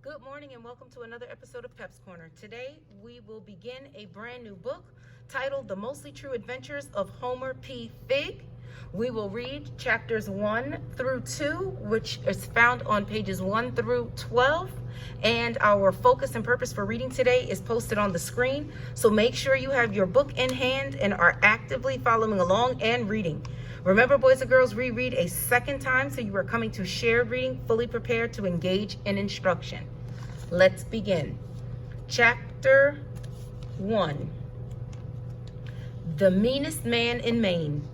Good morning and welcome to another episode of Pep's Corner. Today we will begin a brand new book titled The Mostly True Adventures of Homer P. Figg. We will read chapters 1 through 2, which is found on pages 1 through 12. And our focus and purpose for reading today is posted on the screen. So make sure you have your book in hand and are actively following along and reading. Remember, boys and girls, reread a second time so you are coming to shared reading, fully prepared to engage in instruction. Let's begin. Chapter 1. The Meanest Man in Maine.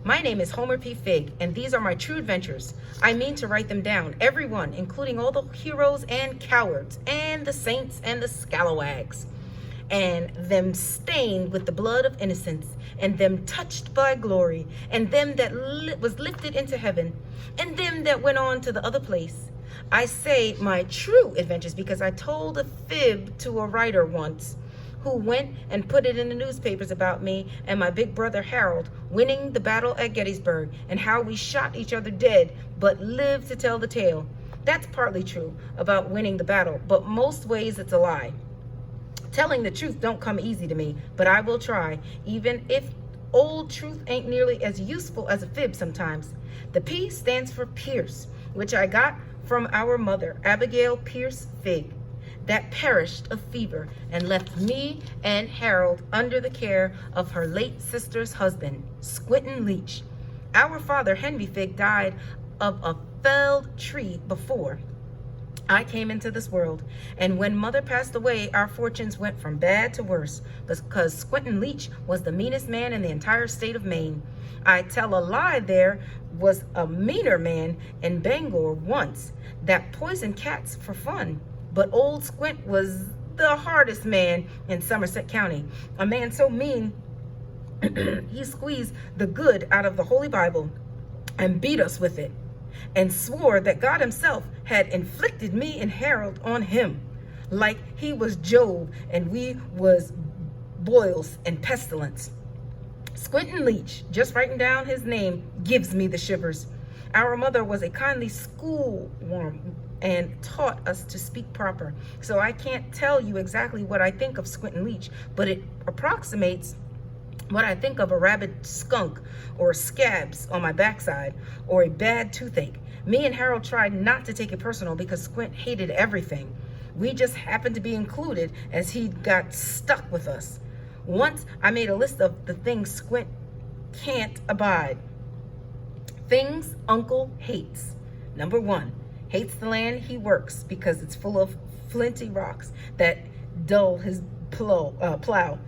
My name is Homer P. Figg, and these are my true adventures. I mean to write them down, every one, including all the heroes and cowards, and the saints and the scalawags, and them stained with the blood of innocence, and them touched by glory, and them that was lifted into heaven, and them that went on to the other place. I say my true adventures because I told a fib to a writer once who went and put it in the newspapers about me and my big brother Harold winning the battle at Gettysburg and how we shot each other dead but lived to tell the tale. That's partly true about winning the battle, but most ways it's a lie. Telling the truth don't come easy to me, but I will try, even if old truth ain't nearly as useful as a fib sometimes. The P stands for Pierce, which I got from our mother, Abigail Pierce Figg, that perished of fever and left me and Harold under the care of her late sister's husband, Squintin' Leach. Our father, Henry Figg, died of a felled tree before I came into this world, and when mother passed away, our fortunes went from bad to worse because Squintin' Leach was the meanest man in the entire state of Maine. I tell a lie, there was a meaner man in Bangor once that poisoned cats for fun, but old Squint was the hardest man in Somerset County, a man so mean he squeezed the good out of the Holy Bible and beat us with it, and swore that God himself had inflicted me and Harold on him, like he was Job and we was boils and pestilence. Squintin' Leach, just writing down his name gives me the shivers. Our mother was a kindly schoolworm and taught us to speak proper, so I can't tell you exactly what I think of Squintin' Leach, but it approximates what I think of a rabid skunk or scabs on my backside or a bad toothache. Me and Harold tried not to take it personal because Squint hated everything. We just happened to be included as he got stuck with us. Once I made a list of the things Squint can't abide. Things Uncle hates. Number 1, hates the land he works because it's full of flinty rocks that dull his plow.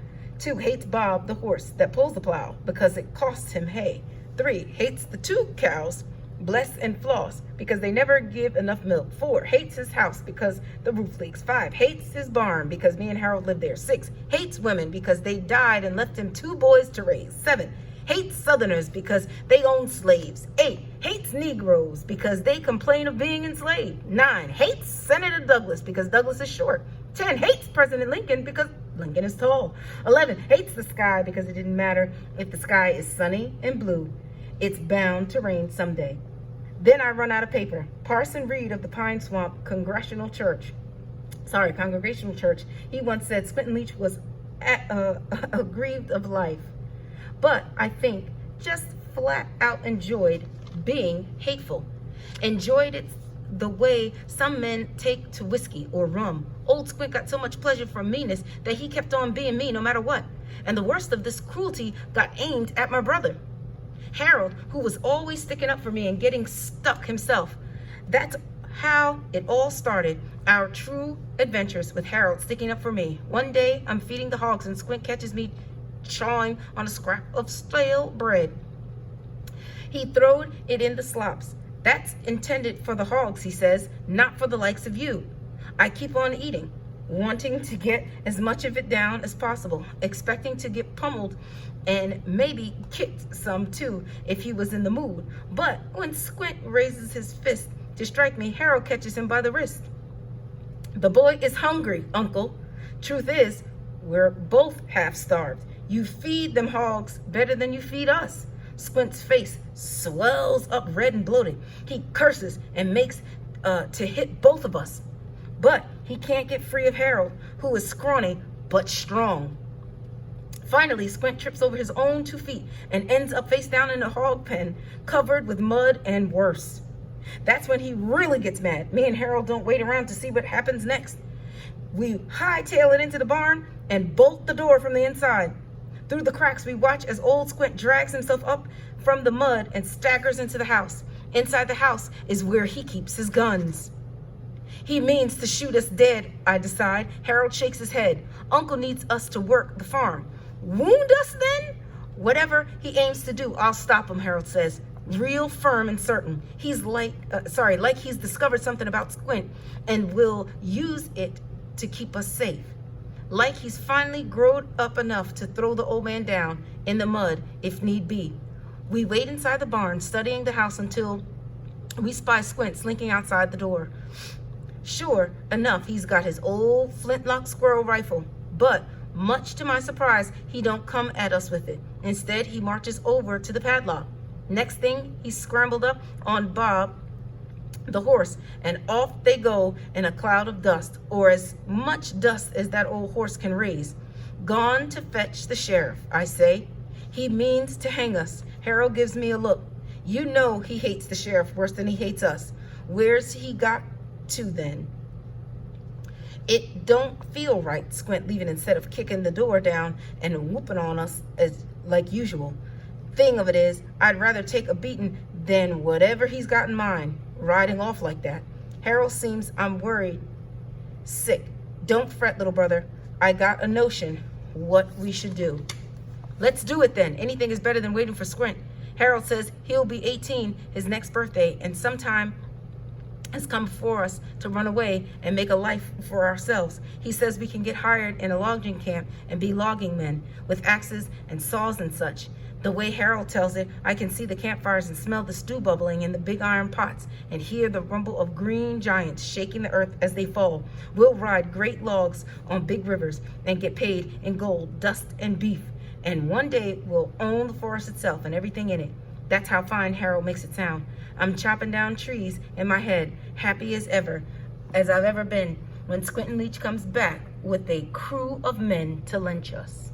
2, hates Bob the horse that pulls the plow because it costs him hay. 3, hates the 2 cows, Bless and Floss, because they never give enough milk. 4, hates his house because the roof leaks. 5, hates his barn because me and Harold live there. 6, hates women because they died and left him 2 boys to raise. 7, hates Southerners because they own slaves. 8, hates Negroes because they complain of being enslaved. 9, hates Senator Douglas because Douglas is short. 10, hates President Lincoln because Lincoln is tall. 11, hates the sky because it didn't matter if the sky is sunny and blue. It's bound to rain someday. Then I run out of paper. Parson Reed of the Pine Swamp Congregational Church, he once said Squintin' Leach was aggrieved of life. But I think just flat out enjoyed being hateful. Enjoyed it the way some men take to whiskey or rum. Old Squint got so much pleasure from meanness that he kept on being me no matter what. And the worst of this cruelty got aimed at my brother, Harold, who was always sticking up for me and getting stuck himself. That's how it all started, our true adventures with Harold sticking up for me. One day, I'm feeding the hogs and Squint catches me chawing on a scrap of stale bread. He throwed it in the slops. That's intended for the hogs, he says, not for the likes of you. I keep on eating, wanting to get as much of it down as possible, expecting to get pummeled and maybe kicked some too if he was in the mood. But when Squint raises his fist to strike me, Harold catches him by the wrist. The boy is hungry, Uncle. Truth is, we're both half starved. You feed them hogs better than you feed us. Squint's face swells up red and bloated. He curses and makes to hit both of us. But He can't get free of Harold, who is scrawny but strong. Finally, Squint trips over his own 2 feet and ends up face down in a hog pen, covered with mud and worse. That's when he really gets mad. Me and Harold don't wait around to see what happens next. We hightail it into the barn and bolt the door from the inside. Through the cracks, we watch as old Squint drags himself up from the mud and staggers into the house. Inside the house is where he keeps his guns. He means to shoot us dead, I decide. Harold shakes his head. Uncle needs us to work the farm. Wound us then? Whatever he aims to do, I'll stop him, Harold says, real firm and certain. He's like he's discovered something about Squint and will use it to keep us safe. Like he's finally grown up enough to throw the old man down in the mud if need be. We wait inside the barn, studying the house until we spy Squint slinking outside the door. Sure enough, he's got his old flintlock squirrel rifle, but much to my surprise, he don't come at us with it. Instead, he marches over to the padlock. Next thing, he's scrambled up on Bob, the horse, and off they go in a cloud of dust, or as much dust as that old horse can raise. Gone to fetch the sheriff, I say. He means to hang us. Harold gives me a look. You know he hates the sheriff worse than he hates us. Where's he got to then? It don't feel right, Squint leaving instead of kicking the door down and whooping on us as like usual. Thing of it is, I'd rather take a beating than whatever he's got in mind, riding off like that. Harold seems I'm worried sick. Don't fret, little brother. I got a notion what we should do. Let's do it then. Anything is better than waiting for Squint. Harold says he'll be 18 his next birthday, and sometime has come for us to run away and make a life for ourselves. He says we can get hired in a logging camp and be logging men with axes and saws and such. The way Harold tells it, I can see the campfires and smell the stew bubbling in the big iron pots and hear the rumble of green giants shaking the earth as they fall. We'll ride great logs on big rivers and get paid in gold, dust, and beef. And one day we'll own the forest itself and everything in it. That's how fine Harold makes it sound. I'm chopping down trees in my head, happy as I've ever been, when Squint and Leach comes back with a crew of men to lynch us.